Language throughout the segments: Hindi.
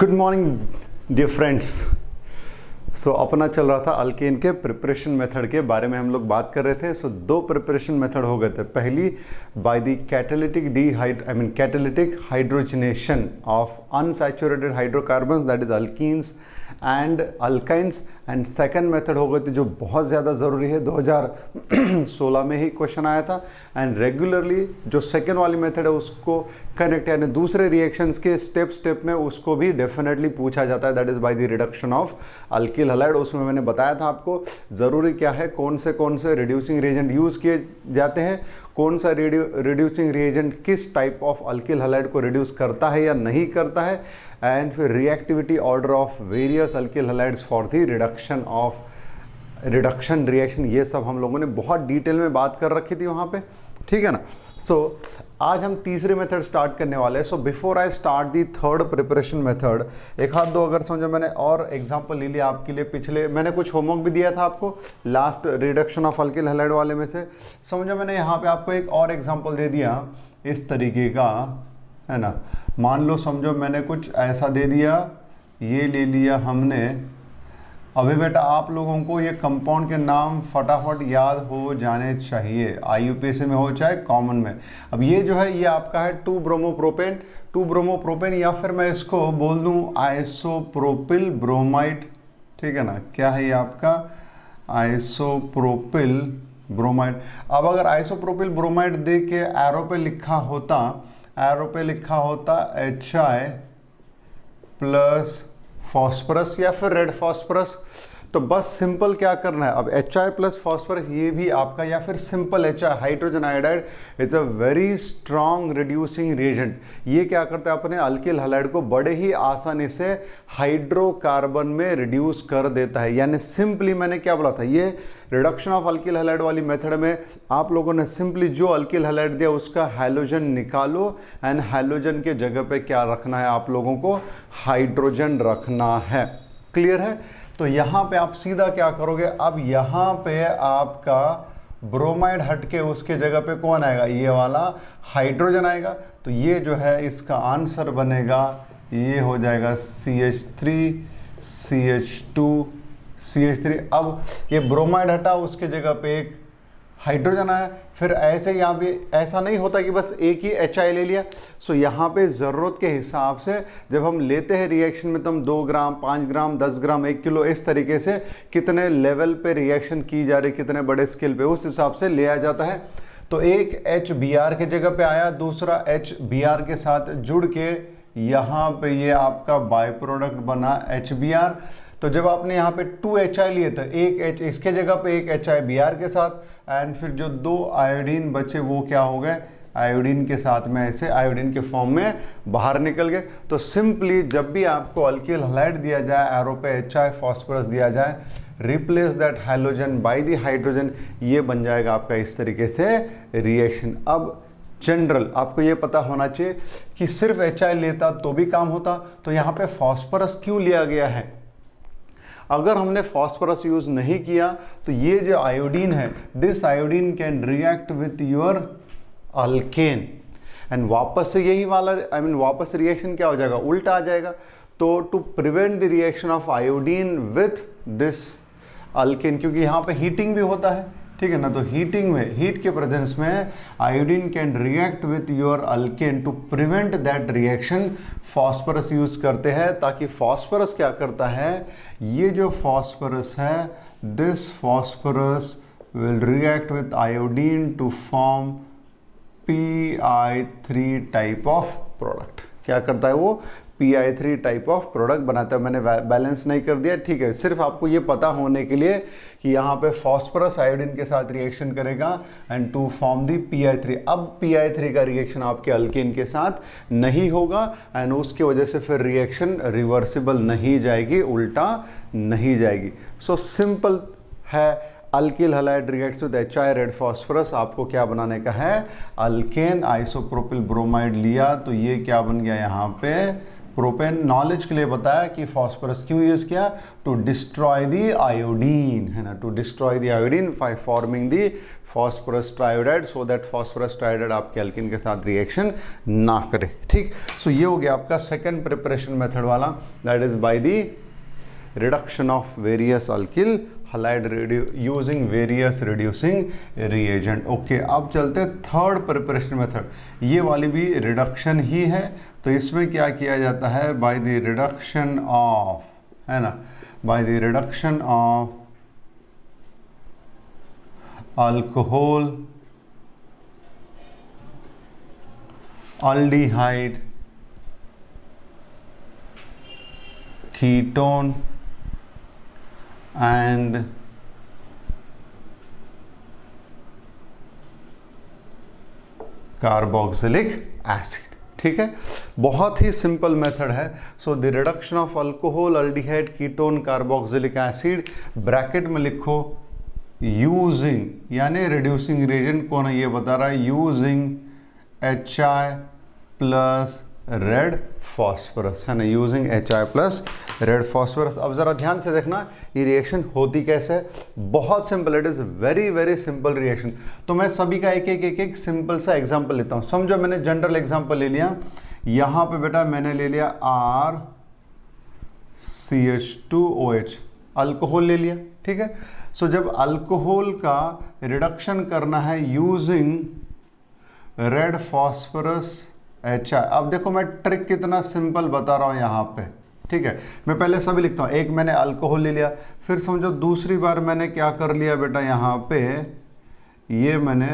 Good morning dear friends. So अपना चल रहा था अल्केन के प्रिपरेशन मेथड के बारे में हम लोग बात कर रहे थे। सो दो प्रिपरेशन मेथड हो गए थे। पहली by the catalytic hydrogenation of unsaturated hydrocarbons that is alkenes and alkynes, and second method हो गई थी जो बहुत ज़्यादा ज़रूरी है, 2016 में ही क्वेश्चन आया था। एंड रेगुलरली जो सेकंड वाली मेथड है उसको कनेक्ट यानी दूसरे रिएक्शंस के स्टेप में उसको भी डेफिनेटली पूछा जाता है, that is by the reduction of alkyl halide. उसमें मैंने बताया था आपको ज़रूरी क्या है, कौन से रिड्यूसिंग रिएजेंट यूज़ किए जाते हैं, कौन सा रिड्यूसिंग रिएजेंट किस टाइप ऑफ अल्किल हैलाइड को रिड्यूस करता है या नहीं करता है, एंड फिर reactivity order of various alkyl halides for the reduction reaction. ये सब हम लोगों ने बहुत डिटेल में बात कर रखी थी वहाँ पे, ठीक है ना। सो आज हम तीसरे मेथड स्टार्ट करने वाले हैं। So before I start the third preparation method, एक हाथ दो अगर समझो, मैंने और एग्जांपल ले लिया आपके लिए। पिछले मैंने कुछ होमवर्क भी दिया था आपको last reduction of alkyl halide वाले में से, समझो मैंने यहाँ पे आपको एक और एग्जांपल दे दिया इस तरीके का, है ना। मान लो समझो मैंने कुछ ऐसा दे दिया, ये ले लिया हमने। अभी बेटा आप लोगों को ये कंपाउंड के नाम फटाफट याद हो जाने चाहिए, आईयूपीएससी में हो चाहे कॉमन में। अब ये जो है ये आपका है 2 ब्रोमोप्रोपेन या फिर मैं इसको बोल दूं आइसोप्रोपिल ब्रोमाइड, ठीक है ना। क्या है ये आपका आइसोप्रोपिल ब्रोमाइड। अब अगर आइसोप्रोपिल ब्रोमाइड दे के एरो पे लिखा होता HI प्लस फॉस्फरस या फिर रेड फॉस्फरस, तो बस सिंपल क्या करना है, अब HI प्लस फॉस्फरस ये भी आपका, या फिर simple HI hydrogen iodide is a very strong reducing reagent. ये क्या करता है, अपने अल्किल हैलाइड को बड़े ही आसानी से हाइड्रोकार्बन में रिड्यूस कर देता है। यानी सिंपली मैंने क्या बोला था, ये रिडक्शन ऑफ अल्किल हैलाइड वाली मेथड में आप लोगों ने सिंपली जो अल्किल हैलाइड दिया उसका हैलोजन निकालो, एंड हैलोजन के जगह पे क्या रखना है, आप लोगों को हाइड्रोजन रखना है। क्लियर है। तो यहाँ पे आप सीधा क्या करोगे, अब यहाँ पे आपका ब्रोमाइड हट के उसके जगह पे कौन आएगा, ये वाला हाइड्रोजन आएगा। तो ये जो है इसका आंसर बनेगा, ये हो जाएगा CH3 CH2 CH3। अब ये ब्रोमाइड हटा, उसके जगह पे एक हाइड्रोजन आया। फिर ऐसे यहाँ पे ऐसा नहीं होता कि बस एक ही HI ले लिया। सो यहाँ पे ज़रूरत के हिसाब से जब हम लेते हैं रिएक्शन में, तो हम 2 ग्राम 5 ग्राम 10 ग्राम 1 किलो इस तरीके से कितने लेवल पे रिएक्शन की जा रही, कितने बड़े स्केल पे, उस हिसाब से लिया जाता है। तो एक HBr के जगह पे आया, दूसरा HBr के साथ जुड़ के यहाँ पे ये आपका बाय प्रोडक्ट बना HBr। तो जब आपने यहाँ पे 2 HI लिए थे, एक H इसके जगह पे एक HI Br के साथ, एंड फिर जो 2 आयोडीन बचे वो क्या हो गए, आयोडीन के साथ में ऐसे आयोडीन के फॉर्म में बाहर निकल गए। तो सिंपली जब भी आपको अल्किल हैलाइड दिया जाए, एरो पे HI फॉस्फरस दिया जाए, replace that hydrogen by the hydrogen, ये बन जाएगा आपका इस तरीके से रिएक्शन। अब जनरल आपको ये पता होना चाहिए कि सिर्फ HI लेता तो भी काम होता, तो यहाँ पे फॉस्फरस क्यों लिया गया है। अगर हमने फॉस्फरस यूज नहीं किया तो ये जो आयोडीन है, this iodine can react with your alkane, and वापस से यही वाला वापस रिएक्शन क्या हो जाएगा, उल्टा आ जाएगा। तो to prevent the reaction of iodine with this alkane, क्योंकि यहाँ पे हीटिंग भी होता है, ठीक है ना। तो हीटिंग में, हीट के प्रेजेंस में iodine can react with your alkane, to prevent that reaction phosphorus use करते हैं, ताकि फॉस्फरस क्या करता है, ये जो फॉस्फरस है, this phosphorus will react with iodine to form PI3 type of product. क्या करता है वो, PI3 टाइप ऑफ प्रोडक्ट बनाता है। मैंने बैलेंस नहीं कर दिया, ठीक है, सिर्फ आपको ये पता होने के लिए कि यहाँ पे फॉस्फरस आयोडीन के साथ रिएक्शन करेगा and to form the PI3। अब PI3 का रिएक्शन आपके अल्केन के साथ नहीं होगा, एंड उसकी वजह से फिर रिएक्शन रिवर्सिबल नहीं जाएगी, उल्टा नहीं जाएगी। सो सिंपल है, alkyl halide reacts with HI red phosphorus, आपको क्या बनाने का है, अल्केन आइसोप्रोपिल ब्रोमाइड लिया, तो ये क्या बन गया यहाँ पे प्रोपेन नॉलेज के लिए बताया कि फॉस्फोरस क्यों यूज किया, टू डिस्ट्रॉय द आयोडीन, है ना, to destroy the iodine by forming the phosphorus triiodide, so that phosphorus triiodide आपके अल्किन के साथ रिएक्शन ना करे। ठीक, सो ये हो गया आपका सेकंड प्रिपरेशन मेथड वाला, that is by the reduction of various alkyl halide using various reducing reagent। Okay, अब चलते हैं थर्ड प्रिपरेशन मेथड, ये वाली भी रिडक्शन ही है। तो इसमें क्या किया जाता है, बाय द रिडक्शन ऑफ, है ना, by the reduction of alcohol aldehyde ketone and carboxylic acid. ठीक है, बहुत ही सिंपल मेथड है। So the reduction of alcohol aldehyde ketone carboxylic acid, bracket में लिखो यूजिंग, यानी रिड्यूसिंग रिएजेंट कौन है ये बता रहा है, using HI plus red phosphorus, है ना, using HI plus red phosphorus. अब जरा ध्यान से देखना ये रिएक्शन होती कैसे है, बहुत simple, it is very very simple reaction. तो मैं सभी का एक सिंपल सा एग्जांपल लेता हूँ। समझो मैंने जनरल एग्जांपल ले लिया, यहाँ पे बेटा मैंने ले लिया RCH2OH, अल्कोहल ले लिया। ठीक है, सो जब अल्कोहल का रिडक्शन करना है यूजिंग रेड फॉस्फोरस HI, अब देखो मैं ट्रिक कितना सिंपल बता रहा हूँ यहाँ पे। ठीक है, मैं पहले सभी लिखता हूँ, एक मैंने अल्कोहल ले लिया, फिर समझो दूसरी बार मैंने क्या कर लिया बेटा, यहाँ पे ये मैंने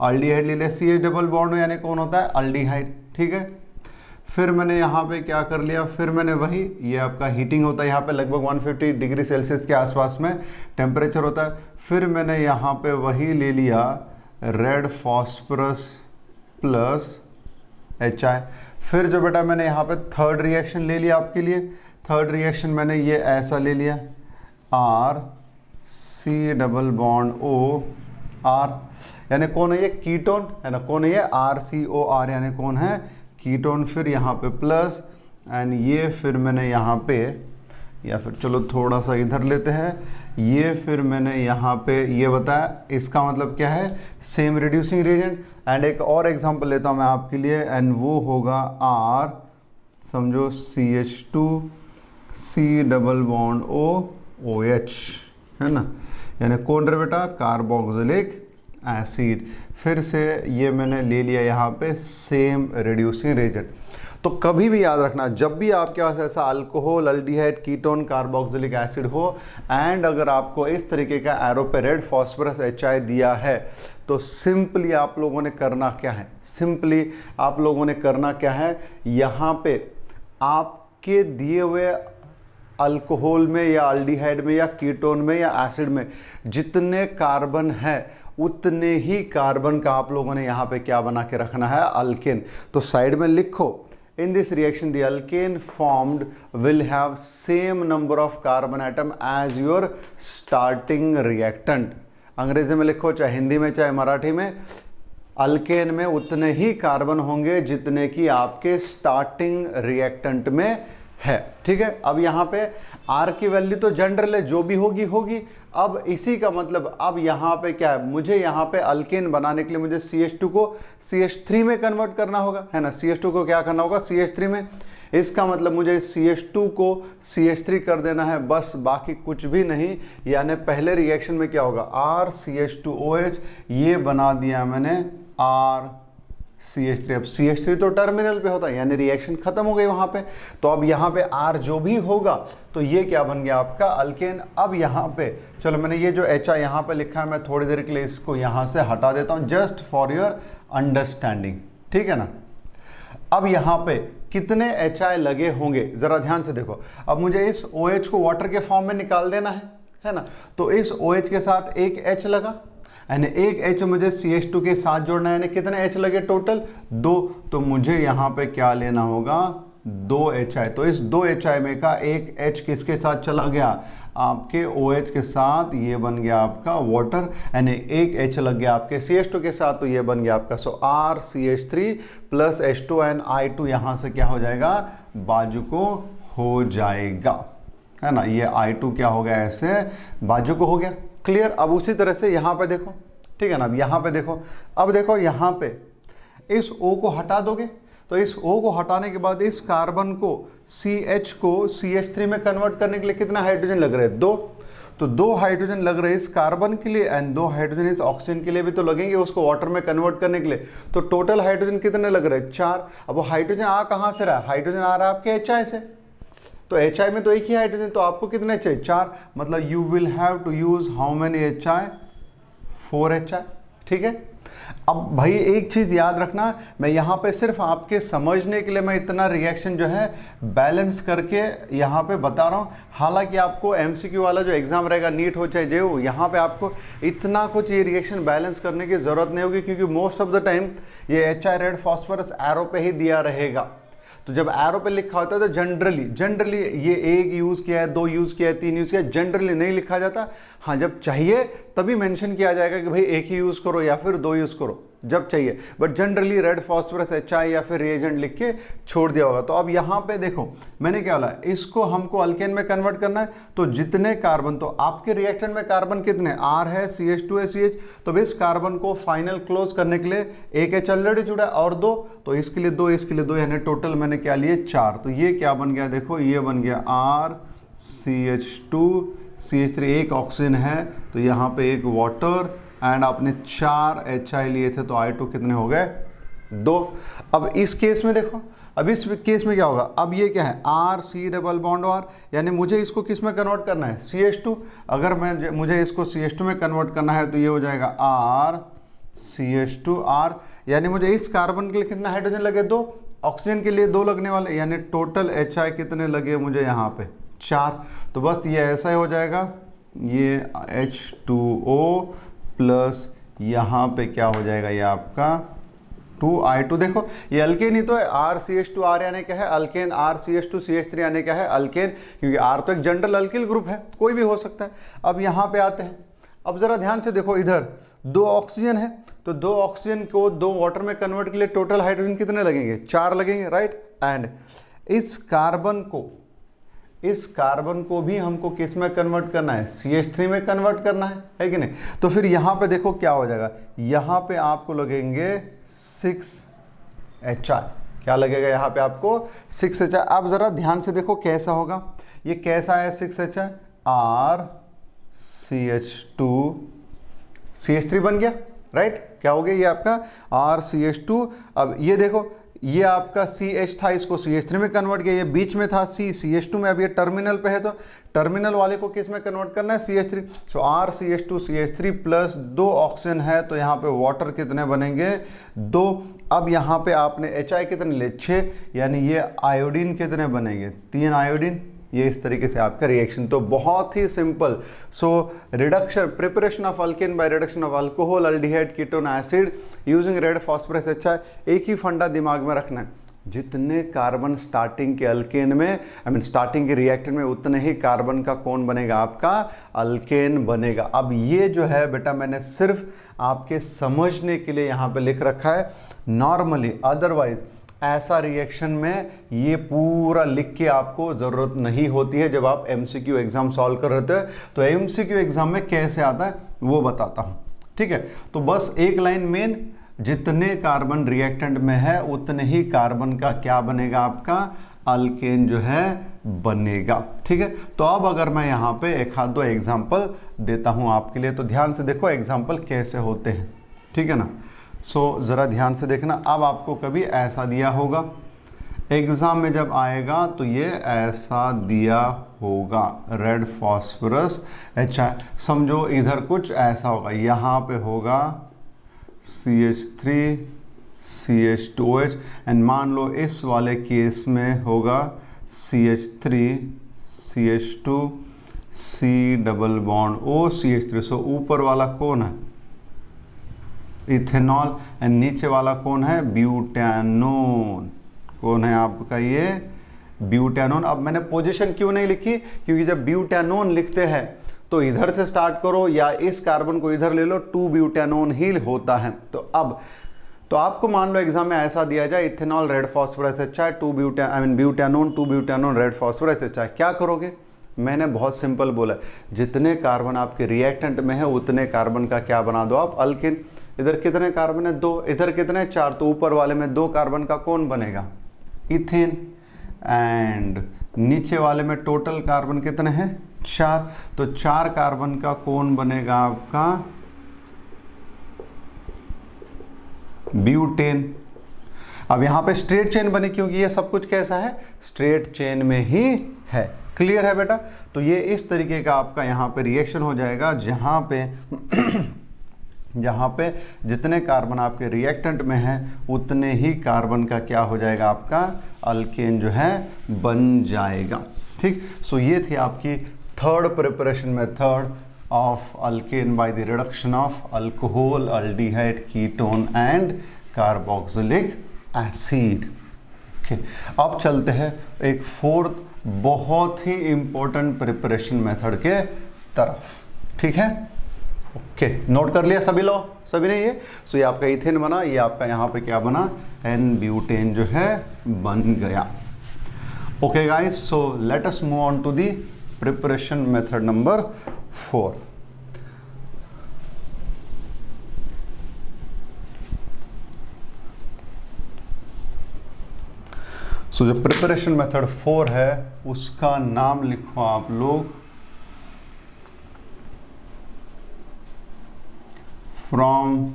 अल्डिहाइड ले लिया, CH डबल बॉन्ड यानी कौन होता है, अल्डिहाइड। ठीक है, फिर मैंने यहाँ पे क्या कर लिया, फिर मैंने वही, ये आपका हीटिंग होता है यहाँ पे लगभग 150 डिग्री सेल्सियस के आसपास में टेम्परेचर होता है, फिर मैंने यहाँ पे वही ले लिया रेड फॉस्फोरस प्लस HI। फिर जो बेटा मैंने यहाँ पे थर्ड रिएक्शन ले लिया आपके लिए, थर्ड रिएक्शन मैंने ये ऐसा ले लिया RC डबल बॉन्ड OR, यानी कौन है ये, कीटोन, है ना, कौन है ये, RCOR, यानी कौन है, कीटोन। फिर यहाँ पे प्लस एंड ये फिर मैंने यहाँ पे, या फिर चलो थोड़ा सा इधर लेते हैं, ये फिर मैंने यहाँ पे ये बताया, इसका मतलब क्या है, सेम रिड्यूसिंग रिएजेंट। एंड एक और एग्जांपल लेता हूँ मैं आपके लिए, एंड वो होगा R, समझो CH2C डबल बॉन्ड OH, है ना, यानी कौन रहे बेटा, कार्बोक्सिलिक एसिड। फिर से ये मैंने ले लिया यहाँ पे सेम रिड्यूसिंग रिएजेंट। तो कभी भी याद रखना, जब भी आपके पास ऐसा alcohol aldehyde ketone carboxylic acid हो एंड अगर आपको इस तरीके का एरो पे रेड फॉस्फोरस HI दिया है, तो सिंपली आप लोगों ने करना क्या है, सिंपली आप लोगों ने करना क्या है, यहाँ पे आपके दिए हुए अल्कोहल में या अल्डिहाइड में या कीटोन में या एसिड में जितने कार्बन है उतने ही कार्बन का आप लोगों ने यहाँ पे क्या बना के रखना है, अल्केन। तो साइड में लिखो, in this reaction the alkane formed will have same number of carbon atom as your starting reactant। अंग्रेजी में लिखो, चाहे हिंदी में चाहे मराठी में, अल्केन में उतने ही कार्बन होंगे जितने कि आपके स्टार्टिंग रिएक्टेंट में है। ठीक है, अब यहाँ पे R की वैल्यू तो जनरल है, जो भी होगी होगी। अब इसी का मतलब अब यहाँ पे क्या है, मुझे यहाँ पे अल्केन बनाने के लिए मुझे CH2 को CH3 में कन्वर्ट करना होगा, है ना, CH2 को क्या करना होगा, CH3 में। इसका मतलब मुझे CH2 को CH3 कर देना है, बस, बाकी कुछ भी नहीं। यानी पहले रिएक्शन में क्या होगा, RCH2OH, ये बना दिया मैंने RCH3। अब CH3 तो टर्मिनल पे होता है, यानी रिएक्शन खत्म हो गई वहां पे। तो अब यहाँ पे R जो भी होगा तो ये क्या बन गया आपका, अल्केन। अब यहाँ पे चलो मैंने ये जो HI यहाँ पे लिखा है, मैं थोड़ी देर के लिए इसको यहाँ से हटा देता हूँ, जस्ट फॉर योर अंडरस्टैंडिंग। ठीक है ना, अब यहाँ पे कितने HI लगे होंगे जरा ध्यान से देखो। अब मुझे इस OH को वाटर के फॉर्म में निकाल देना है ना, तो इस OH के साथ एक H लगा, यानी एक H मुझे CH2 के साथ जोड़ना है, यानी कितने H लगे टोटल, 2। तो मुझे यहाँ पे क्या लेना होगा, 2 HI। तो इस 2 HI में का एक H किसके साथ चला गया, आपके OH के साथ, ये बन गया आपका वाटर, यानी एक H लग गया आपके CH2 के साथ, तो ये बन गया आपका सो RCH3 plus H2 and I2 यहाँ से क्या हो जाएगा, बाजू को हो जाएगा, है ना। ये I2 क्या हो गया, ऐसे बाजू को हो गया। क्लियर। अब उसी तरह से यहाँ पे देखो, ठीक है ना। अब यहाँ पे देखो, अब देखो यहाँ पे इस O को हटा दोगे तो इस O को हटाने के बाद इस कार्बन को CH को CH3 में कन्वर्ट करने के लिए कितना हाइड्रोजन लग रहे हैं, 2। तो 2 हाइड्रोजन लग रहे हैं इस कार्बन के लिए एंड 2 हाइड्रोजन इस ऑक्सीजन के लिए भी तो लगेंगे उसको वाटर में कन्वर्ट करने के लिए। तो टोटल हाइड्रोजन कितने लग रहे हैं, 4। अब वो हाइड्रोजन आ कहाँ से रहा है, हाइड्रोजन आ रहा है आपके HI से, तो HI में तो एक ही हाइड्रोजन, तो आपको कितने चाहिए, 4। मतलब you will have to use how many HI, 4 HI, ठीक है। अब भाई एक चीज़ याद रखना, मैं यहाँ पे सिर्फ आपके समझने के लिए मैं इतना रिएक्शन जो है बैलेंस करके यहाँ पे बता रहा हूँ। हालांकि आपको MCQ वाला जो एग्जाम रहेगा, नीट हो चाहे जे हो, यहाँ पे आपको इतना कुछ ये रिएक्शन बैलेंस करने की ज़रूरत नहीं होगी, क्योंकि मोस्ट ऑफ द टाइम ये HI रेड फॉस्फोरस एरो पे ही दिया रहेगा। तो जब एरो पे लिखा होता है तो जनरली ये 1 यूज़ किया है, 2 यूज़ किया है, 3 यूज़ किया है, जनरली नहीं लिखा जाता। हाँ, जब चाहिए तभी मेंशन किया जाएगा कि भाई 1 ही यूज़ करो या फिर 2 यूज़ करो, जब चाहिए। But generally red phosphorus HI या फिर रिएजेंट लिख के छोड़ दिया होगा। तो अब यहाँ पे देखो मैंने क्या बोला, इसको हमको अल्केन में कन्वर्ट करना है, तो जितने कार्बन, तो आपके रिएक्टेंट में कार्बन कितने, R है, CH2 है, CH, तो इस कार्बन को फाइनल क्लोज करने के लिए एक H ऑलरेडी जुड़ा है और 2, तो इसके लिए 2, इसके लिए 2, यानी टोटल मैंने क्या लिए, 4। तो ये क्या बन गया, देखो ये बन गया RCH2 CH3, एक ऑक्सीजन है तो यहाँ पे एक वाटर एंड आपने 4 HI लिए थे, तो I2 कितने हो गए, 2। अब इस केस में देखो, अब इस केस में क्या होगा, अब ये क्या है, RC डबल बॉन्ड R, यानी मुझे इसको किस में कन्वर्ट करना है, CH2। अगर मुझे इसको CH2 में कन्वर्ट करना है तो ये हो जाएगा RCH2R, यानी मुझे इस कार्बन के लिए कितना हाइड्रोजन लगे, 2, ऑक्सीजन के लिए 2 लगने वाले, यानी टोटल HI कितने लगे मुझे यहाँ पे, 4। तो बस ये ऐसा ही हो जाएगा, ये H2O प्लस यहाँ पे क्या हो जाएगा, ये आपका 2I2। देखो ये अल्केन ही तो है, RCH2R यानी क्या है अल्केन, RCH2 CH3 यानी क्या है अल्केन, क्योंकि R तो एक जनरल अल्किल ग्रुप है, कोई भी हो सकता है। अब यहाँ पे आते हैं, अब जरा ध्यान से देखो, इधर 2 ऑक्सीजन है, तो 2 ऑक्सीजन को 2 वाटर में कन्वर्ट के लिए टोटल हाइड्रोजन कितने लगेंगे, 4 लगेंगे, राइट। एंड इस कार्बन को भी हमको किस में कन्वर्ट करना है, CH3 में कन्वर्ट करना है कि नहीं। तो फिर यहाँ पे देखो क्या हो जाएगा, यहाँ पे आपको लगेंगे 6 HI, क्या लगेगा यहाँ पे आपको 6 HI। अब ज़रा ध्यान से देखो कैसा होगा, ये कैसा है 6 HI, RCH2 CH3 बन गया, राइट। क्या हो गया ये आपका RCH2। अब ये देखो, ये आपका CH था, इसको CH3 में कन्वर्ट किया, ये बीच में था CH2 में, अब ये टर्मिनल पे है, तो टर्मिनल वाले को किस में कन्वर्ट करना है, CH3। सो RCH2 CH3 प्लस 2 ऑक्सीजन है, तो यहाँ पे वाटर कितने बनेंगे, 2। अब यहाँ पे आपने HI कितने लिए, 6, यानी ये आयोडीन कितने बनेंगे, 3 आयोडीन। ये इस तरीके से आपका रिएक्शन, तो बहुत ही simple. So reduction, preparation of alkane by reduction of alcohol, aldehyde, ketone, acid using red phosphorus HI। एक ही फंडा दिमाग में रखना है, जितने कार्बन स्टार्टिंग के अल्केन में, स्टार्टिंग के रिएक्टेंट में, उतने ही कार्बन का कौन बनेगा, आपका अल्केन बनेगा। अब ये जो है बेटा मैंने सिर्फ आपके समझने के लिए यहाँ पे लिख रखा है, नॉर्मली अदरवाइज ऐसा रिएक्शन में ये पूरा लिख के आपको ज़रूरत नहीं होती है। जब आप MCQ एग्ज़ाम सॉल्व कर रहे थे तो MCQ एग्ज़ाम में कैसे आता है वो बताता हूँ, ठीक है। तो बस एक लाइन मेन, जितने कार्बन रिएक्टेंट में है उतने ही कार्बन का क्या बनेगा, आपका अल्केन जो है बनेगा, ठीक है। तो अब अगर मैं यहाँ पे एक आध 2 एग्जाम्पल देता हूँ आपके लिए, तो ध्यान से देखो एग्जाम्पल कैसे होते हैं, ठीक है ना। सो ज़रा ध्यान से देखना। अब आपको कभी ऐसा दिया होगा एग्ज़ाम में, जब आएगा तो ये ऐसा दिया होगा, रेड फॉस्फोरस HI। समझो इधर कुछ ऐसा होगा, यहाँ पे होगा CH3 CH2OH, एंड मान लो इस वाले केस में होगा CH3 CH2 C double bond O CH3। सो ऊपर वाला कौन है, इथेनॉल, एंड नीचे वाला कौन है, ब्यूटेनोन। कौन है आपका ये ब्यूटेनोन। अब मैंने पोजीशन क्यों नहीं लिखी, क्योंकि जब ब्यूटेनोन लिखते हैं तो इधर से स्टार्ट करो या इस कार्बन को इधर ले लो, 2 ब्यूटेनोन ही होता है। तो आपको मान लो एग्जाम में ऐसा दिया जाए ethanol red phosphorus HI 2 butanone 2 butanone red phosphorus HI, क्या करोगे? मैंने बहुत सिंपल बोला, जितने कार्बन आपके रिएक्टेंट में है उतने कार्बन का क्या बना दो आप, अल्किन। इधर कितने कार्बन है? 2, इधर कितने? 4, तो ऊपर वाले में 2 कार्बन का कौन बनेगा? इथेन। एंड नीचे वाले में टोटल कार्बन कितने हैं? 4, तो 4 कार्बन का कौन बनेगा आपका? ब्यूटेन। अब यहां पे स्ट्रेट चेन बनी, क्योंकि ये सब कुछ कैसा है? स्ट्रेट चेन में ही है। क्लियर है बेटा? तो ये इस तरीके का आपका यहां पे रिएक्शन हो जाएगा, जहां पे जितने कार्बन आपके रिएक्टेंट में हैं उतने ही कार्बन का क्या हो जाएगा? आपका अल्केन जो है बन जाएगा। ठीक, सो ये थी आपकी third preparation method of alkane by the reduction of alcohol, aldehyde, ketone and carboxylic acid। Okay, अब चलते हैं एक फोर्थ बहुत ही इंपॉर्टेंट प्रिपरेशन मेथड के तरफ। ठीक है, ओके, नोट कर लिया सभी लोग? सभी ने ये? सो ये आपका इथेन बना, ये आपका यहाँ पे क्या बना? एन ब्यूटेन जो है बन गया। Okay guys, so let us move on to the preparation method number 4। So जो प्रिपरेशन मेथड 4 है उसका नाम लिखो आप लोग from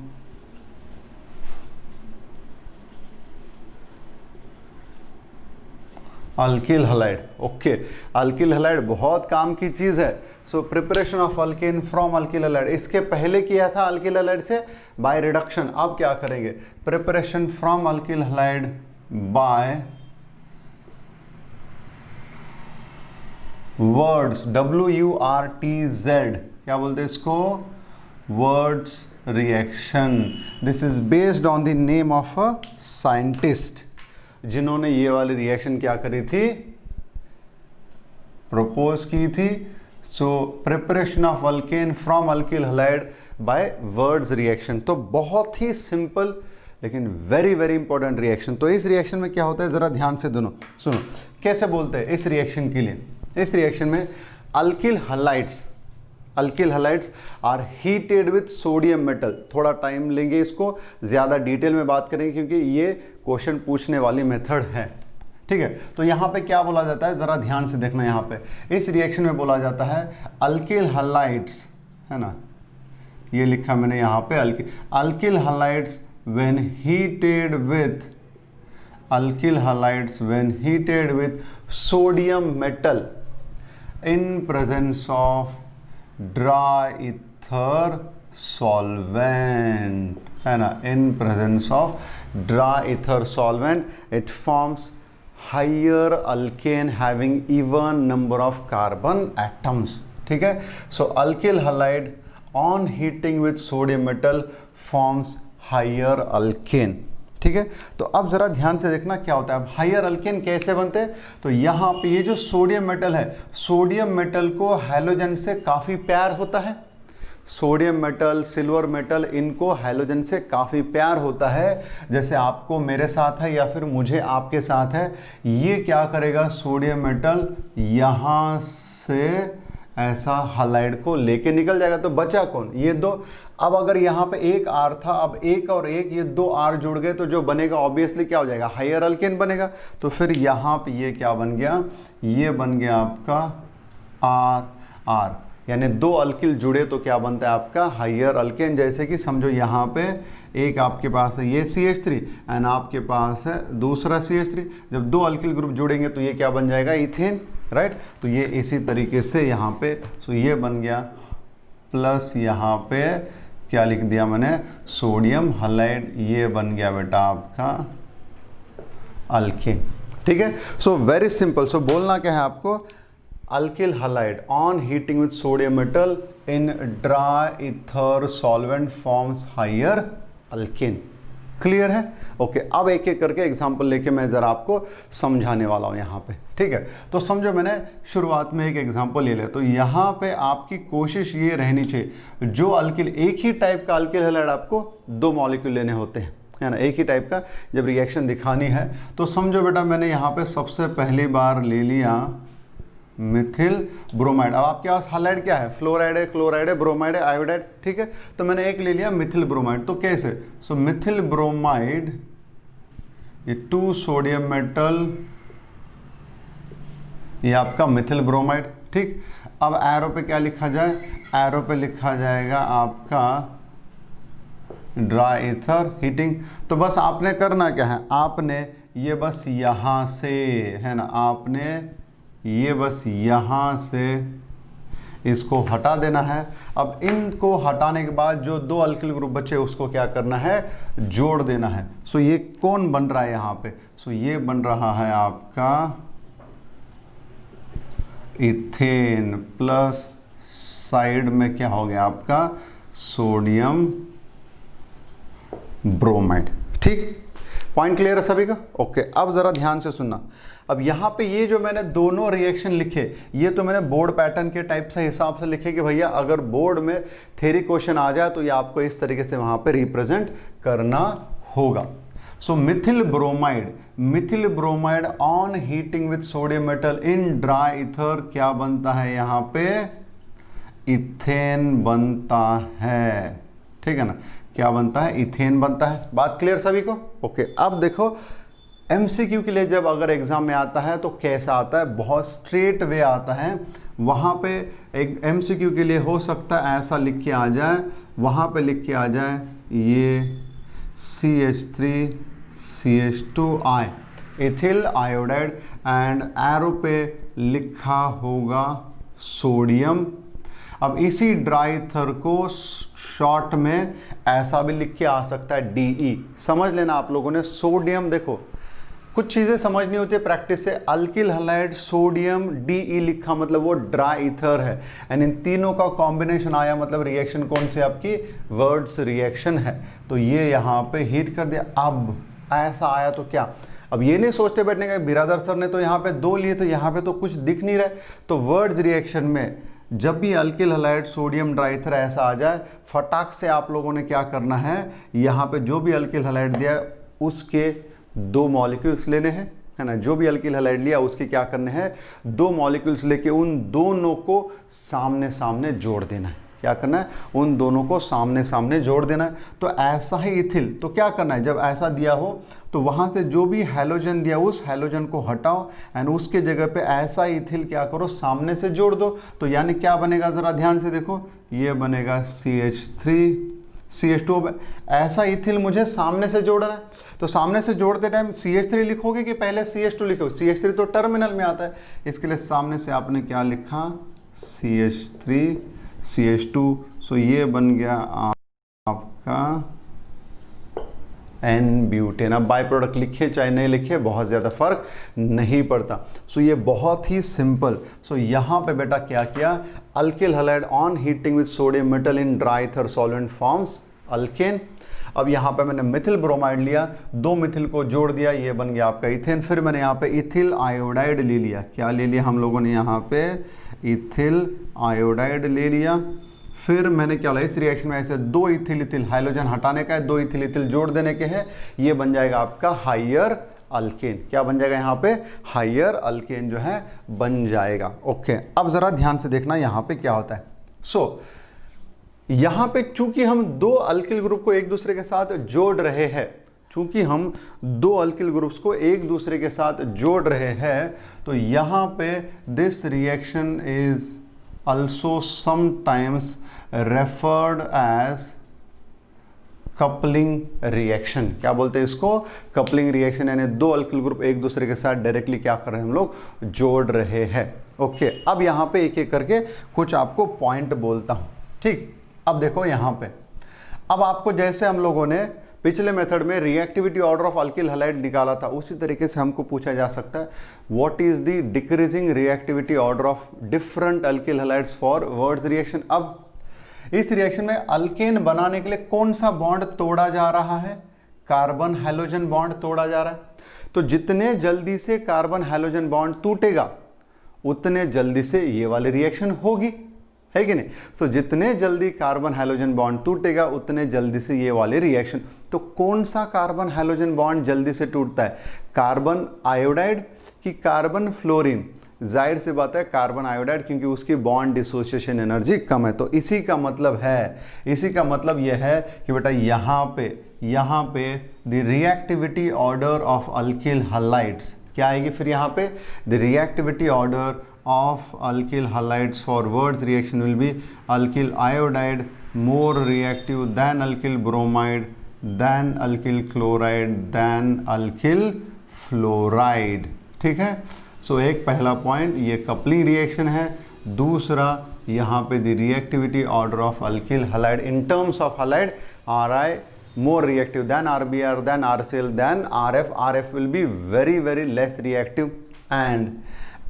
alkyl halide. Okay, alkyl halide बहुत काम की चीज है। So preparation of alkane from alkyl halide, इसके पहले किया था अल्किल हैलाइड से बाय रिडक्शन। अब क्या करेंगे? Preparation from alkyl halide by words, WURTZ, क्या बोलते हैं इसको? Words reaction. This is based on the name of a scientist जिन्होंने ये वाली रिएक्शन क्या करी थी? प्रपोज की थी। So preparation of alkane from alkyl halide by words reaction. तो बहुत ही सिंपल लेकिन वेरी वेरी इंपॉर्टेंट रिएक्शन। तो इस रिएक्शन में क्या होता है, जरा ध्यान से दोनों सुनो। कैसे बोलते हैं इस रिएक्शन के लिए? इस रिएक्शन में alkyl halides are heated with sodium metal. थोड़ा टाइम लेंगे, इसको ज़्यादा डिटेल में बात करेंगे क्योंकि ये क्वेश्चन पूछने वाली मेथड है। ठीक है, तो यहाँ पे क्या बोला जाता है, ज़रा ध्यान से देखना। यहाँ पे इस रिएक्शन में बोला जाता है अल्किल हैलाइड्स, है ना, ये लिखा मैंने यहाँ पे alkyl halides when heated with sodium metal in presence of dry ether solvent, है ना, in presence of dry ether solvent it forms higher alkane having even number of carbon atoms। ठीक है, so alkyl halide on heating with sodium metal forms higher alkane। ठीक है, तो अब जरा ध्यान से देखना क्या होता है। अब हायर अल्केन कैसे बनते हैं? तो यहाँ पे ये जो सोडियम मेटल है, सोडियम मेटल को हैलोजन से काफ़ी प्यार होता है। सोडियम मेटल, सिल्वर मेटल, इनको हैलोजन से काफ़ी प्यार होता है। जैसे आपको मेरे साथ है या फिर मुझे आपके साथ है, ये क्या करेगा, सोडियम मेटल यहाँ से ऐसा हैलाइड को लेके निकल जाएगा। तो बचा कौन? ये दो। अब अगर यहाँ पे एक आर था, अब एक और एक, ये 2 आर जुड़ गए तो जो बनेगा ऑब्वियसली क्या हो जाएगा, हायर अल्केन बनेगा। तो फिर यहाँ पे ये क्या बन गया, ये बन गया आपका आर, यानी 2 अल्किल जुड़े तो क्या बनता है आपका हायर अल्केन। जैसे कि समझो यहाँ पे एक आपके पास है ये CH3 एंड आपके पास है दूसरा CH3। जब 2 अल्किल ग्रुप जुड़ेंगे तो ये क्या बन जाएगा, इथेन, राइट। तो ये इसी तरीके से यहाँ पे, सो ये बन गया प्लस यहाँ पे क्या लिख दिया मैंने, सोडियम हैलाइड, ये बन गया बेटा आपका अल्केन। ठीक है, सो वेरी सिंपल। सो बोलना क्या है आपको, alkyl halide on heating with sodium metal in dry ether solvent forms higher alkane. Clear है? ओके, अब एक एक करके एग्जांपल लेके मैं ज़रा आपको समझाने वाला हूँ यहाँ पे, ठीक है? तो समझो, मैंने शुरुआत में एक एग्जांपल ले लिया, तो यहाँ पे आपकी कोशिश ये रहनी चाहिए, जो अल्किल, एक ही टाइप का अल्किल हैलाइड आपको 2 मॉलिक्यूल लेने होते हैं, है ना, एक ही टाइप का जब रिएक्शन दिखानी है। तो समझो बेटा, मैंने यहाँ पे सबसे पहली बार ले लिया मिथिल ब्रोमाइड। अब आपके पास हैलाइड क्या है? फ्लोराइड है, क्लोराइड है, ब्रोमाइड है, आयोडाइड, ठीक है? तो मैंने एक ले लिया मिथिल ब्रोमाइड। तो कैसे? सो मिथिल ब्रोमाइड, ये 2 सोडियम मेटल, ये आपका मिथिल ब्रोमाइड, ठीक। अब एरो पे क्या लिखा जाए? एरो पे लिखा जाएगा आपका ड्राई ईथर हीटिंग। तो बस आपने करना क्या है, आपने ये बस यहाँ से, है ना, आपने ये बस यहाँ से इसको हटा देना है। अब इनको हटाने के बाद जो 2 अल्किल ग्रुप बचे उसको क्या करना है? जोड़ देना है। सो ये कौन बन रहा है यहाँ पे? सो ये बन रहा है आपका इथेन प्लस साइड में क्या हो गया आपका? सोडियम ब्रोमाइड, ठीक। पॉइंट क्लियर है सभी का? ओके, अब ज़रा ध्यान से सुनना। अब यहाँ पे ये जो मैंने दोनों रिएक्शन लिखे, ये तो मैंने बोर्ड पैटर्न के टाइप से हिसाब से लिखे कि भैया अगर बोर्ड में थ्योरी क्वेश्चन आ जाए तो ये आपको इस तरीके से वहाँ पे रिप्रेजेंट करना होगा। So methyl bromide on heating with sodium metal in dry ether क्या बनता है यहाँ पे? इथेन बनता है, ठीक है ना? क्या बनता है? इथेन बनता है। बात क्लियर सभी को? ओके, अब देखो एमसीक्यू के लिए जब अगर एग्जाम में आता है तो कैसा आता है? बहुत स्ट्रेट वे आता है। वहाँ पे एक एमसीक्यू के लिए हो सकता है ऐसा लिख के आ जाए, वहाँ पे लिख के आ जाए ये CH3CH2I ethyl iodide, and arrow पे लिखा होगा सोडियम। अब इसी ड्राई ईथर को शॉर्ट में ऐसा भी लिख के आ सकता है DE। समझ लेना आप लोगों ने, सोडियम, देखो कुछ चीज़ें समझनी होती है प्रैक्टिस से। अल्किल हैलाइड सोडियम DE लिखा मतलब वो ड्राई ईथर है, एंड इन तीनों का कॉम्बिनेशन आया मतलब रिएक्शन कौन सी आपकी? वर्ड्स रिएक्शन है। तो ये यहाँ पे हीट कर दिया। अब ऐसा आया तो क्या? अब ये नहीं सोचते बैठने का बिरादर सर ने तो यहाँ पे 2 लिए, तो यहाँ पे तो कुछ दिख नहीं रहा है। तो वर्ड्स रिएक्शन में जब भी alkyl halide sodium dry ether ऐसा आ जाए, फटाक से आप लोगों ने क्या करना है, यहाँ पे जो भी अल्किल हैलाइड दिया उसके 2 मॉलिक्यूल्स लेने हैं, है ना? जो भी अल्किल हैलाइड लिया उसके क्या करने हैं? 2 मॉलिक्यूल्स लेके उन दोनों को सामने सामने जोड़ देना है। क्या करना है? उन दोनों को सामने सामने जोड़ देना है। तो ऐसा ही इथिल, तो क्या करना है? जब ऐसा दिया हो तो वहाँ से जो भी हैलोजन दिया उस हैलोजन को हटाओ, एंड उसके जगह पे ऐसा इथिल क्या करो? सामने से जोड़ दो। तो यानी क्या बनेगा? ज़रा ध्यान से देखो, ये बनेगा CH3CH2। ऐसा इथिल मुझे सामने से जोड़ना है, तो सामने से जोड़ते टाइम CH3 लिखोगे कि पहले CH2 लिखोगे? CH3 तो टर्मिनल में आता है, इसके लिए सामने से आपने क्या लिखा? CH3CH2। सो ये बन गया आपका N ब्यूटेन। अब बाई प्रोडक्ट लिखे चाहे नहीं लिखे बहुत ज़्यादा फर्क नहीं पड़ता। सो ये बहुत ही सिंपल। सो यहाँ पे बेटा क्या किया? Alkyl halide on heating with sodium metal in dry ether solvent forms alkane. अब यहाँ पे मैंने मिथिल ब्रोमाइड लिया, 2 मिथिल को जोड़ दिया, ये बन गया आपका इथेन। फिर मैंने यहाँ पे इथिल आयोडाइड ले लिया। क्या ले लिया हम लोगों ने यहाँ पे? इथिल आयोडाइड ले लिया। फिर मैंने क्या लिया? इस रिएक्शन में ऐसे 2 इथिल इथिल हाइड्रोजन हटाने का है, 2 इथिल इथिल जोड़ देने के हैं, ये बन जाएगा आपका हाइयर अल्केन। क्या बन जाएगा यहाँ पे? हाइयर अल्केन जो है बन जाएगा। ओके, अब जरा ध्यान से देखना यहाँ पे क्या होता है। सो यहाँ पे चूंकि हम 2 अल्किल ग्रुप को एक दूसरे के साथ जोड़ रहे हैं, चूंकि हम 2 अल्किल ग्रुप्स को एक दूसरे के साथ जोड़ रहे हैं, तो यहाँ पे this reaction is also sometimes referred as coupling reaction. क्या बोलते हैं इसको? कपलिंग रिएक्शन, यानी 2 अल्किल ग्रुप एक दूसरे के साथ डायरेक्टली क्या कर रहे हैं? हम लोग जोड़ रहे हैं। ओके, अब यहाँ पे एक एक करके कुछ आपको पॉइंट बोलता हूँ, ठीक। अब देखो यहाँ पे, अब आपको जैसे हम लोगों ने पिछले मेथड में reactivity order of alkyl halide निकाला था, उसी तरीके से हमको पूछा जा सकता है what is the decreasing reactivity order of different alkyl halides for words reaction. अब इस रिएक्शन में अल्केन बनाने के लिए कौन सा बॉन्ड तोड़ा जा रहा है? कार्बन हाइड्रोजन बॉन्ड तोड़ा जा रहा है। तो जितने जल्दी से कार्बन हाइड्रोजन बॉन्ड टूटेगा उतने जल्दी से ये वाली रिएक्शन होगी, है कि नहीं। सो जितने जल्दी कार्बन हाइड्रोजन बॉन्ड टूटेगा उतने जल्दी से ये वाली रिएक्शन। तो कौन सा कार्बन हाइड्रोजन बॉन्ड जल्दी से टूटता है, कार्बन आयोडाइड कि कार्बन फ्लोरीन। जाहिर सी बात है कार्बन आयोडाइड, क्योंकि उसकी बॉन्ड डिसोसिएशन एनर्जी कम है। तो इसी का मतलब यह है कि बेटा यहाँ पे the reactivity order of alkyl halides क्या आएगी फिर यहाँ पे, the reactivity order of alkyl halides forwards reaction will be alkyl iodide more reactive than alkyl bromide than alkyl chloride than alkyl fluoride। ठीक है। सो एक पहला पॉइंट ये कपलिंग रिएक्शन है, दूसरा यहाँ पे the reactivity order of alkyl halide in terms of halide RI more reactive than RBr than RCl than RF will be very less reactive। and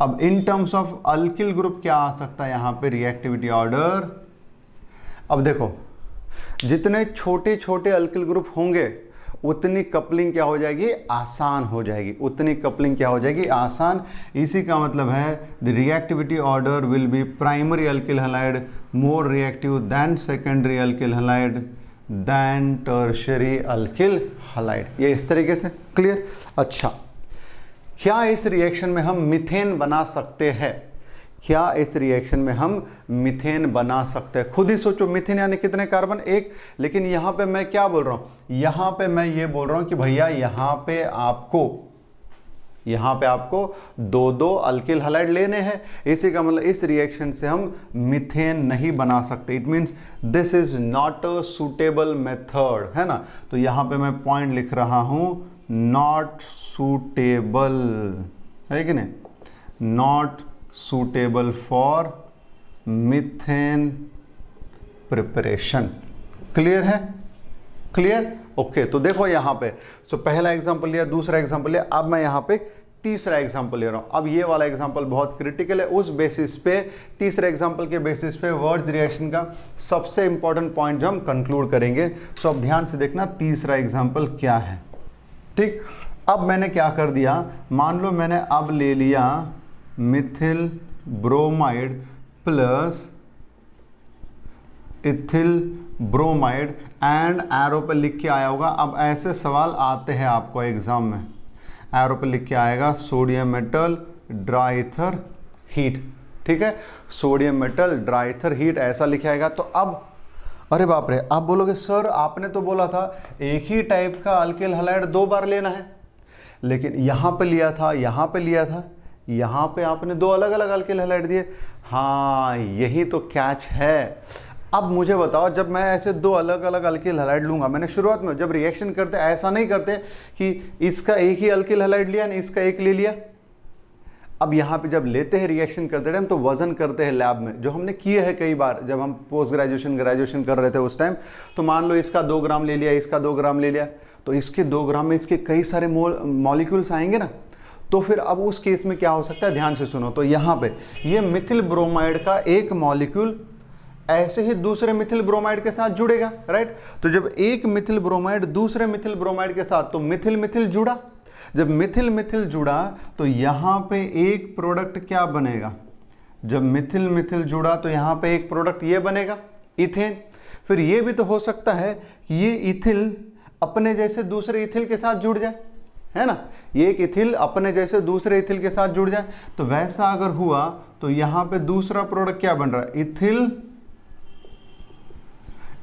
अब in terms of alkyl group क्या आ सकता है यहाँ पे रिएक्टिविटी ऑर्डर। अब देखो जितने छोटे छोटे अल्किल ग्रुप होंगे उतनी कपलिंग क्या हो जाएगी, आसान हो जाएगी, उतनी कपलिंग क्या हो जाएगी, आसान। इसी का मतलब है the reactivity order will be primary alkyl halide more reactive than secondary alkyl halide than tertiary alkyl halide. ये इस तरीके से क्लियर। अच्छा, क्या इस रिएक्शन में हम मीथेन बना सकते हैं, क्या इस रिएक्शन में हम मीथेन बना सकते हैं। खुद ही सोचो, मीथेन यानी कितने कार्बन, एक। लेकिन यहाँ पे मैं क्या बोल रहा हूँ, यहाँ पे मैं ये बोल रहा हूँ कि भैया यहाँ पे आपको दो अल्किल हैलाइड लेने हैं। इसी का मतलब इस रिएक्शन से हम मीथेन नहीं बना सकते। It means this is not a suitable method, है ना। तो यहाँ पे मैं पॉइंट लिख रहा हूँ नॉट सूटेबल, है कि नहीं, not suitable for methane preparation. Clear है, क्लियर, ओके। तो देखो यहाँ पे सो पहला एग्जांपल लिया, दूसरा एग्जांपल लिया, अब मैं यहाँ पे तीसरा एग्जांपल ले रहा हूँ। अब ये वाला एग्जांपल बहुत क्रिटिकल है, उस बेसिस पे, तीसरे एग्जांपल के बेसिस पे वर्ड्स रिएक्शन का सबसे इंपॉर्टेंट पॉइंट जो हम कंक्लूड करेंगे। सो अब ध्यान से देखना तीसरा एग्जांपल क्या है। ठीक, अब मैंने क्या कर दिया, मान लो मैंने अब ले लिया Mithil bromide plus ethyl bromide and arrow पे लिख के आया होगा। अब ऐसे सवाल आते हैं आपको एग्जाम में, एरो पे लिख के आएगा सोडियम मेटल ड्राईथर हीट। ठीक है, सोडियम मेटल ड्राईथर हीट ऐसा लिखा आएगा। तो अब अरे बाप रे, आप बोलोगे सर आपने तो बोला था एक ही टाइप का अल्किल हैलाइड 2 बार लेना है, लेकिन यहाँ पे लिया था, यहाँ पे लिया था, यहाँ पे आपने 2 अलग अलग अल्किल हैलाइड दिए। हाँ, यही तो कैच है। अब मुझे बताओ, जब मैं ऐसे 2 अलग अलग अल्किल हैलाइड लूंगा, मैंने शुरुआत में जब रिएक्शन करते ऐसा नहीं करते कि इसका एक ही अल्किल हैलाइड लिया ना, इसका एक ले लिया। अब यहाँ पे जब लेते हैं रिएक्शन करते टाइम तो वजन करते हैं लैब में, जो हमने किए हैं कई बार जब हम पोस्ट ग्रेजुएशन कर रहे थे उस टाइम। तो मान लो इसका 2 ग्राम ले लिया, इसका 2 ग्राम ले लिया, तो इसके 2 ग्राम में इसके कई सारे मॉलिक्यूल्स आएंगे ना। तो फिर अब उस केस में क्या हो सकता है, ध्यान से सुनो। तो यहाँ पे ये मिथिल ब्रोमाइड का एक मॉलिक्यूल ऐसे ही दूसरे मिथिल ब्रोमाइड के साथ जुड़ेगा, राइट। तो जब एक मिथिल ब्रोमाइड दूसरे मिथिल ब्रोमाइड के साथ, तो मिथिल मिथिल जुड़ा। जब मिथिल मिथिल जुड़ा तो यहाँ पे एक प्रोडक्ट क्या बनेगा, जब मिथिल मिथिल जुड़ा तो यहाँ पे एक प्रोडक्ट ये बनेगा इथेन। फिर ये भी तो हो सकता है कि ये इथिल अपने जैसे दूसरे इथिल के साथ जुड़ जाए, है ना। ये एक इथिल अपने जैसे दूसरे इथिल के साथ जुड़ जाए। तो वैसा अगर हुआ तो यहाँ पे दूसरा प्रोडक्ट क्या बन रहा है, इथिल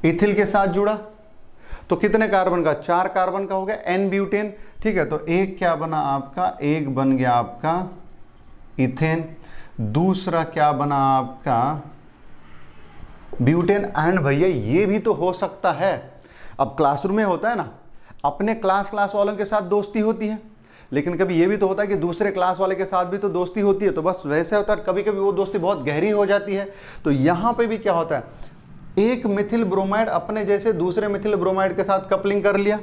इथिल के साथ जुड़ा। तो कितने कार्बन का, 4 कार्बन का हो गया एन ब्यूटेन। ठीक है, तो एक क्या बना आपका, एक बन गया आपका इथेन, दूसरा क्या बना आपका ब्यूटेन। एंड भैया ये भी तो हो सकता है, अब क्लासरूम में होता है ना, अपने क्लास वालों के साथ दोस्ती होती है, लेकिन कभी ये भी तो होता है कि दूसरे क्लास वाले के साथ भी तो दोस्ती होती है। तो बस वैसे होता है, कभी कभी वो दोस्ती बहुत गहरी हो जाती है। तो यहाँ पे भी क्या होता है, एक मिथिल ब्रोमाइड अपने जैसे दूसरे मिथिल ब्रोमाइड के साथ कपलिंग कर लिया,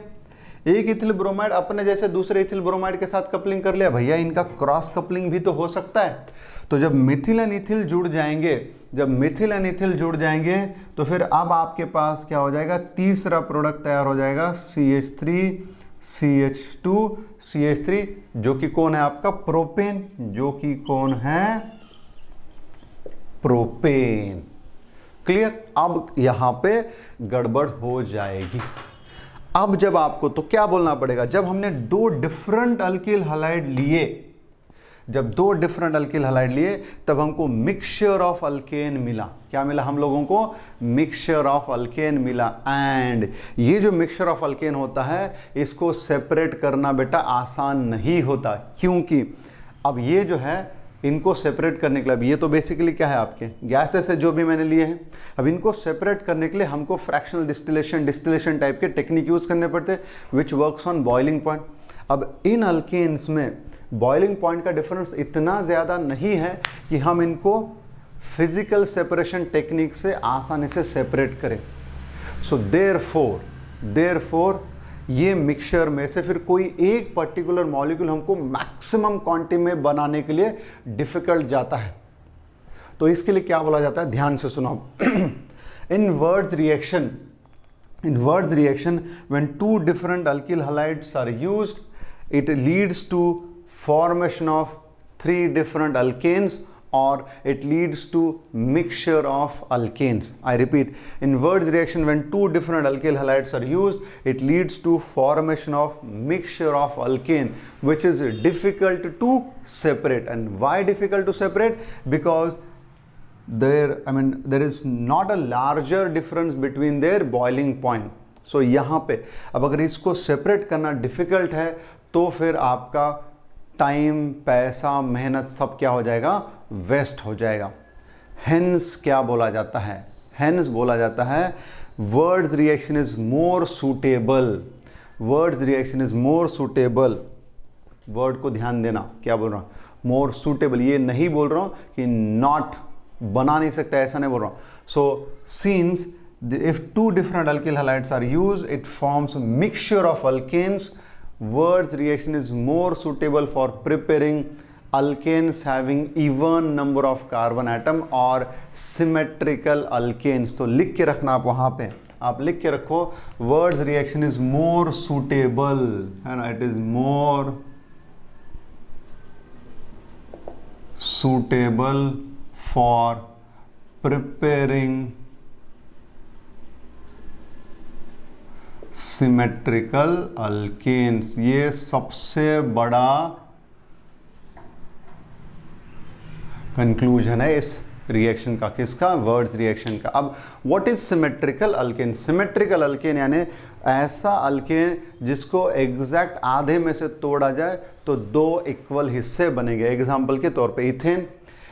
एक इथिल ब्रोमाइड अपने जैसे दूसरे इथिल ब्रोमाइड के साथ कपलिंग कर लिया। भैया इनका क्रॉस कपलिंग भी तो हो सकता है। तो जब मिथिल एंड इथिल जुड़ जाएंगे, जब मिथिल एंड इथिल जुड़ जाएंगे तो फिर अब आपके पास क्या हो जाएगा, तीसरा प्रोडक्ट तैयार हो जाएगा CH3 CH2CH3 जो कि कौन है आपका प्रोपेन, जो कि कौन है प्रोपेन। क्लियर। अब यहां पे गड़बड़ हो जाएगी। अब जब आपको तो क्या बोलना पड़ेगा, जब हमने दो डिफरेंट अल्किल हैलाइड लिए, जब दो डिफरेंट अल्किल हैलाइड लिए तब हमको मिक्सचर ऑफ अल्केन मिला। क्या मिला हम लोगों को? मिक्सचर ऑफ अल्केन मिला। एंड ये जो मिक्सचर ऑफ अल्केन होता है इसको सेपरेट करना बेटा आसान नहीं होता, क्योंकि अब ये जो है इनको सेपरेट करने के लिए, ये तो बेसिकली क्या है आपके गैसेस है जो भी मैंने लिए हैं, अब इनको सेपरेट करने के लिए हमको फ्रैक्शनल डिस्टिलेशन टाइप के टेक्निक यूज करने पड़ते, which works on boiling point. अब इन अल्केन्स में बॉइलिंग पॉइंट का डिफरेंस इतना ज़्यादा नहीं है कि हम इनको फिजिकल सेपरेशन टेक्निक से आसानी से सेपरेट करें। सो देयरफॉर ये मिक्सचर में से फिर कोई एक पर्टिकुलर मॉलिक्यूल हमको मैक्सिमम क्वांटिटी में बनाने के लिए डिफिकल्ट जाता है। तो इसके लिए क्या बोला जाता है, ध्यान से सुनो। In Wurtz reaction when two different alkyl halides are used, it leads to formation of 3 different alkanes, or it leads to mixture of alkanes. I repeat, in Wurtz reaction when two different alkyl halides are used, it leads to formation of mixture of alkane, which is difficult to separate. And why difficult to separate? Because there is not a larger difference between their boiling point. So यहाँ पे अब अगर इसको सेपरेट करना डिफिकल्ट है तो फिर आपका टाइम, पैसा, मेहनत सब क्या हो जाएगा, वेस्ट हो जाएगा। हेंस क्या बोला जाता है, हेंस बोला जाता है Wurtz reaction is more suitable, words reaction is more suitable. Word को ध्यान देना, क्या बोल रहा हूँ, मोर सूटेबल। ये नहीं बोल रहा हूँ कि नॉट बना नहीं सकता, ऐसा नहीं बोल रहा हूँ। So since if two different alkyl halides are used, it forms a mixture of alkanes. Wurtz reaction is more suitable for preparing alkanes having even number of carbon atom or symmetrical alkanes. तो लिख के रखना आप वहाँ पे, आप लिख के रखो Wurtz reaction is more suitable, है ना, it is more suitable for preparing symmetrical alkanes. ये सबसे बड़ा कंक्लूजन है इस रिएक्शन का, किसका, वर्ड्स रिएक्शन का। अब what is symmetrical alkane? Symmetrical alkane यानी ऐसा अल्केन जिसको एग्जैक्ट आधे में से तोड़ा जाए तो 2 इक्वल हिस्से बनेंगे। एग्जाम्पल के तौर पे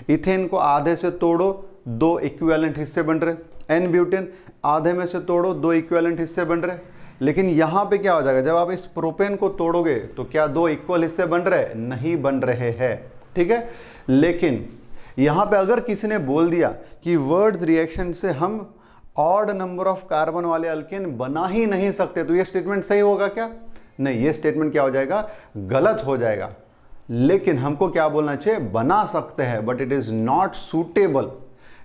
इथेन को आधे से तोड़ो 2 इक्विवेलेंट हिस्से बन रहे, एन ब्यूटेन आधे में से तोड़ो 2 इक्विवेलेंट हिस्से बन रहे। लेकिन यहां पे क्या हो जाएगा, जब आप इस प्रोपेन को तोड़ोगे तो क्या 2 इक्वल हिस्से बन रहे, नहीं बन रहे हैं, ठीक है। लेकिन यहां पे अगर किसी ने बोल दिया कि वर्ड्स रिएक्शन से हम ऑड नंबर ऑफ कार्बन वाले अल्केन बना ही नहीं सकते, तो ये स्टेटमेंट सही होगा क्या? नहीं, ये स्टेटमेंट क्या हो जाएगा, गलत हो जाएगा। लेकिन हमको क्या बोलना चाहिए, बना सकते हैं, but it is not suitable,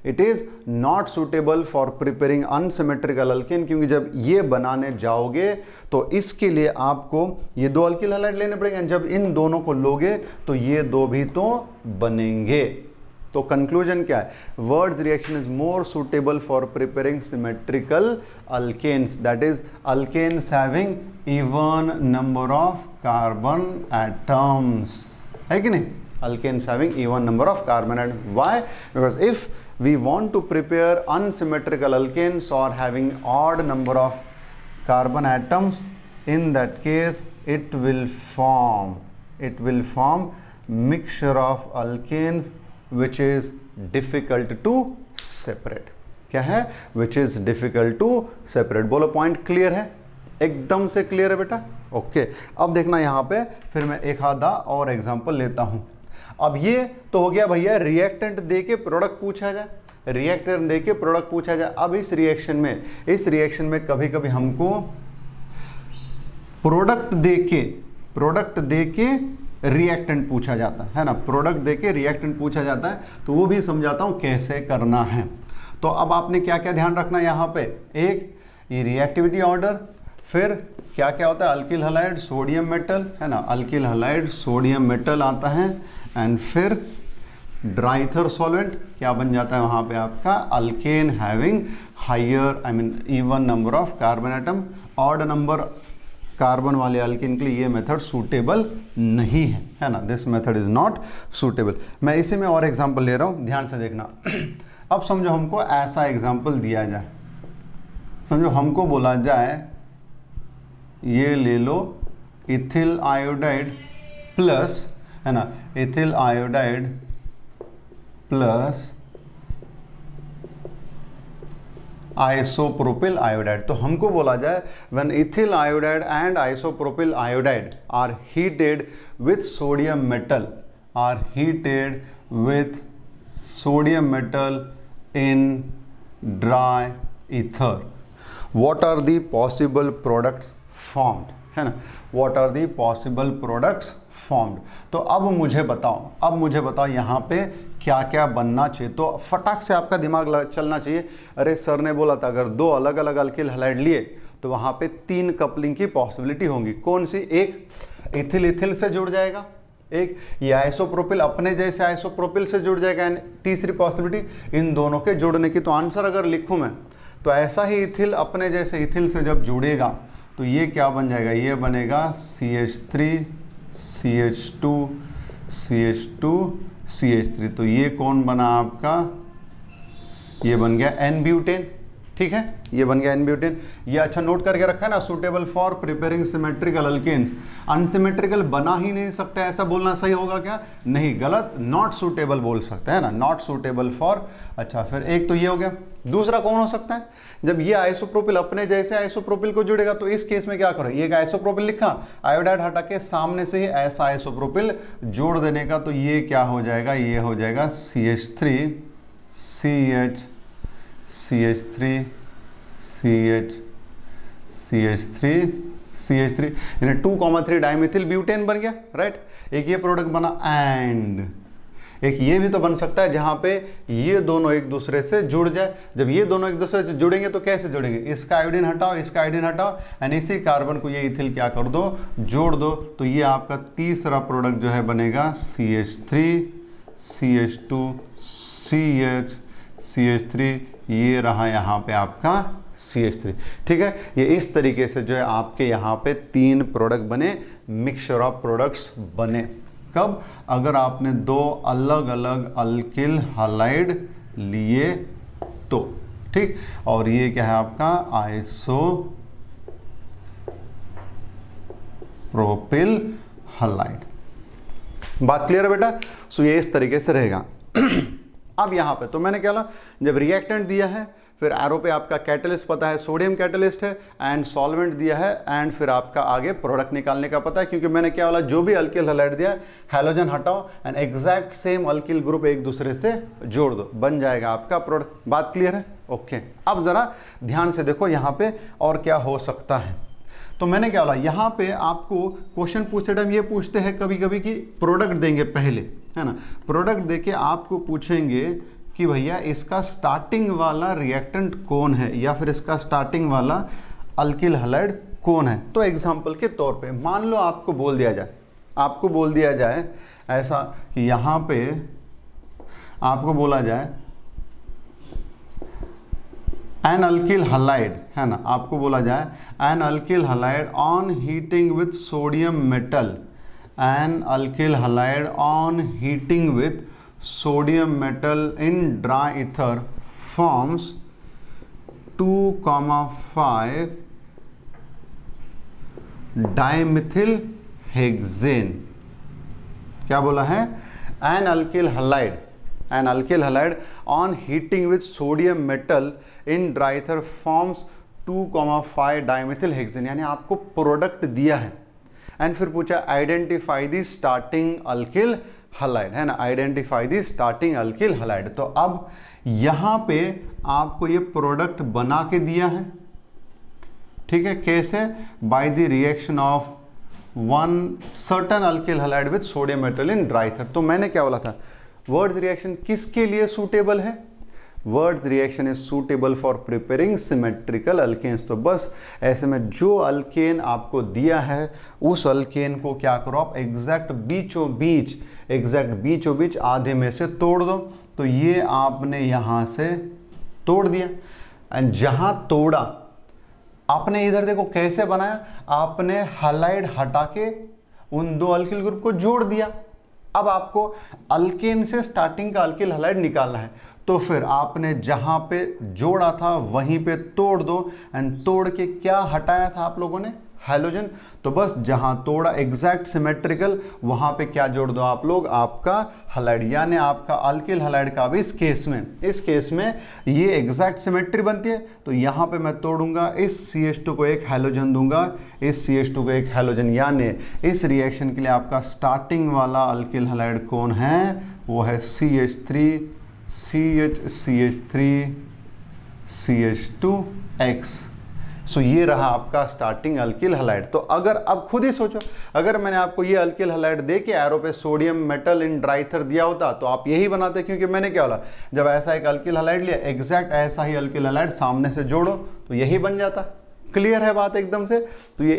it is not suitable for preparing unsymmetrical alkane. क्योंकि जब ये बनाने जाओगे तो इसके लिए आपको ये 2 अल्किल हैलाइड लेने पड़ेंगे, जब इन दोनों को लोगे तो ये 2 भी तो बनेंगे। तो कंक्लूजन क्या है, Wurtz reaction is more suitable for preparing symmetrical alkanes, that is alkanes having even number of carbon atoms, है कि नहीं, alkanes having even number of carbon atoms. Why? Because if we want to prepare unsymmetrical alkanes or having odd number of carbon atoms, in that case it will form mixture of alkanes which is difficult to separate. क्या है, which is difficult to separate. बोलो पॉइंट क्लियर है, एकदम से क्लियर है बेटा, ओके। अब देखना यहाँ पे फिर मैं एक आधा और एग्जांपल लेता हूँ। अब ये तो हो गया भैया रिएक्टेंट दे के प्रोडक्ट पूछा जाए, रिएक्टेंट दे के प्रोडक्ट पूछा जाए। अब इस रिएक्शन में कभी कभी हमको प्रोडक्ट दे के रिएक्टेंट पूछा जाता है ना, प्रोडक्ट दे के रिएक्टेंट पूछा जाता है, तो वो भी समझाता हूँ कैसे करना है। तो अब आपने क्या क्या ध्यान रखना है यहाँ पे, एक ये रिएक्टिविटी ऑर्डर, फिर क्या क्या होता है, अल्किल हैलाइड सोडियम मेटल, है ना, अल्किल हैलाइड सोडियम मेटल आता है। एंड फिर ड्राइथर सॉल्वेंट क्या बन जाता है वहाँ पे आपका, alkane having higher even number of carbon atom. Odd number carbon वाले अल्किन के लिए ये मेथड सूटेबल नहीं है ना, this method is not suitable. मैं इसी में और एग्जांपल ले रहा हूँ, ध्यान से देखना। अब समझो हमको ऐसा एग्जांपल दिया जाए, समझो हमको बोला जाए ये ले लो इथिल आयोडाइड प्लस, है ना, ethyl iodide plus isopropyl iodide. तो हमको बोला जाए when ethyl iodide and isopropyl iodide are heated with sodium metal, are heated with sodium metal in dry ether, what are the possible products formed, है ना, what are the possible products formed। तो अब मुझे बताओ यहाँ पे क्या क्या बनना चाहिए। तो फटाक से आपका दिमाग चलना चाहिए, अरे सर ने बोला था अगर दो अलग अलग अल्किल हैलाइड लिए तो वहाँ पे 3 कपलिंग की पॉसिबिलिटी होंगी। कौन सी, एक इथिल इथिल से जुड़ जाएगा, एक ये आइसोप्रोपिल अपने जैसे आइसोप्रोपिल से जुड़ जाएगा, एंड तीसरी पॉसिबिलिटी इन दोनों के जुड़ने की। तो आंसर अगर लिखूँ मैं तो ऐसा ही इथिल अपने जैसे इथिल से जब जुड़ेगा तो ये क्या बन जाएगा, ये बनेगा CH3 CH2 CH2 CH3। तो ये कौन बना आपका, ये बन गया एन ब्यूटेन, ठीक है, ये बन गया एन ब्यूटेन। ये अच्छा नोट करके रखा है ना, suitable for preparing symmetrical alkanes. Unsymmetrical बना ही नहीं सकता, ऐसा बोलना सही होगा क्या, नहीं, गलत, नॉट सूटेबल बोल सकते हैं ना, नॉट सूटेबल फॉर। अच्छा फिर एक तो ये हो गया, दूसरा कौन हो सकता है, जब ये आइसोप्रोपिल अपने जैसे आइसोप्रोपिल को जुड़ेगा तो इस केस में क्या करो, ये आइसोप्रोपिल लिखा, आयोडाइड हटा के सामने से ही ऐसा आइसोप्रोपिल जोड़ देने का, तो ये क्या हो जाएगा, ये हो जाएगा CH3 CH CH3 CH CH3 CH3, यानी 2,3 डाइमिथिल ब्यूटेन बन गया, राइट। एक ये प्रोडक्ट बना, एंड एक ये भी तो बन सकता है जहां पे ये दोनों एक दूसरे से जुड़ जाए। जब ये दोनों एक दूसरे से जुड़ेंगे तो कैसे जुड़ेंगे, इसका आयोडीन हटाओ, इसका आयोडीन हटाओ, एंड इसी कार्बन को ये इथिल क्या कर दो, जोड़ दो। तो ये आपका तीसरा प्रोडक्ट जो है बनेगा CH3 CH2 CH CH3, ये रहा यहाँ पे आपका CH3, ठीक है। ये इस तरीके से जो है आपके यहाँ पे 3 प्रोडक्ट बने, मिक्सचर ऑफ प्रोडक्ट्स बने। कब, अगर आपने 2 अलग अलग अल्किल हैलाइड लिए तो, ठीक। और ये क्या है आपका आइसोप्रोपिल हैलाइड। बात क्लियर है बेटा। सो ये इस तरीके से रहेगा। अब यहाँ पे तो मैंने क्या बोला, जब रिएक्टेंट दिया है, फिर एरो पे आपका कैटलिस्ट पता है, सोडियम कैटलिस्ट है, एंड सॉल्वेंट दिया है, एंड फिर आपका आगे प्रोडक्ट निकालने का पता है, क्योंकि मैंने क्या बोला, जो भी अल्किल हैलाइड दिया हैलोजन हटाओ and exact same alkyl group एक दूसरे से जोड़ दो, बन जाएगा आपका प्रोडक्ट। बात क्लियर है, ओके। अब जरा ध्यान से देखो यहाँ पे और क्या हो सकता है। तो मैंने क्या बोला, यहाँ पे आपको क्वेश्चन पूछते टाइम ये पूछते हैं कभी कभी कि प्रोडक्ट देंगे पहले, है ना, प्रोडक्ट देके आपको पूछेंगे कि भैया इसका स्टार्टिंग वाला रिएक्टेंट कौन है, या फिर इसका स्टार्टिंग वाला अल्किल हैलाइड कौन है। तो एग्जांपल के तौर पे मान लो आपको बोल दिया जाए ऐसा कि यहाँ पे आपको बोला जाए एन अल्किल हैलाइड, है ना, आपको बोला जाए an alkyl halide on heating with sodium metal, an alkyl halide on heating with sodium metal in dry ether forms 2,5 dimethyl hexane। क्या बोला है, an alkyl halide on heating with sodium metal in dry ether forms 2,5 dimethyl hexane। यानी आपको प्रोडक्ट दिया है एंड फिर पूछा identify the starting alkyl halide, है ना, identify the starting alkyl halide. तो अब यहां पे आपको ये प्रोडक्ट बना के दिया है, ठीक है, कैसे, by the reaction of one certain alkyl halide with sodium metal in dry ether. तो मैंने क्या बोला था, वर्ड्स रिएक्शन किसके लिए सूटेबल है, Wurtz reaction is suitable for preparing symmetrical alkanes. तो बस ऐसे में जो अल्केन आपको दिया है उस अल्केन को क्या करो आप एग्जैक्ट बीचों बीच आधे में से तोड़ दो। तो ये आपने यहां से तोड़ दिया, एंड जहां तोड़ा आपने इधर देखो कैसे बनाया, आपने हैलाइड हटा के उन दो अल्किल ग्रुप को जोड़ दिया। अब आपको अल्केन से स्टार्टिंग का अल्किल हैलाइड निकालना है, तो फिर आपने जहां पे जोड़ा था वहीं पे तोड़ दो, एंड तोड़ के क्या हटाया था आप लोगों ने, हैलोजन। तो बस जहां तोड़ा एग्जैक्ट सिमेट्रिकल वहां पे क्या जोड़ दो आप लोग, आपका हैलाइड, यानी आपका अल्किल हैलाइड का भी इस केस में ये एग्जैक्ट सिमेट्री बनती है। तो यहां पे मैं तोड़ूंगा, इस CH2 को एक हैलोजन दूंगा, इस CH2 को एक हैलोजन, यानी इस रिएक्शन के लिए आपका स्टार्टिंग वाला अल्किल हैलाइड कौन है, वो है CH3 CH2X। सो ये रहा आपका स्टार्टिंग अल्किल हैलाइड। तो अगर अब खुद ही सोचो, अगर मैंने आपको ये अल्किल हैलाइड दे के एरो पे सोडियम मेटल इन ड्राइथर दिया होता तो आप यही बनाते, क्योंकि मैंने क्या बोला, जब ऐसा एक अल्किल हैलाइड लिया एग्जैक्ट ऐसा ही अल्किल हैलाइड सामने से जोड़ो तो यही बन जाता। क्लियर है बात एकदम से। तो ये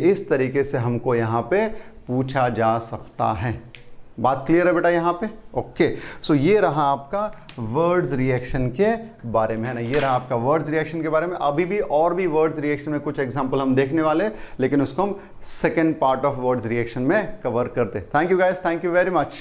इस तरीके से हमको यहाँ पे पूछा जा सकता है। बात क्लियर है बेटा यहाँ पे? ओके। सो ये रहा आपका वर्ड्स रिएक्शन के बारे में, है ना, ये रहा आपका वर्ड्स रिएक्शन के बारे में। अभी भी और भी वर्ड्स रिएक्शन में कुछ एग्जांपल हम देखने वाले, लेकिन उसको हम second part of words reaction में कवर करते। Thank you guys, thank you very much.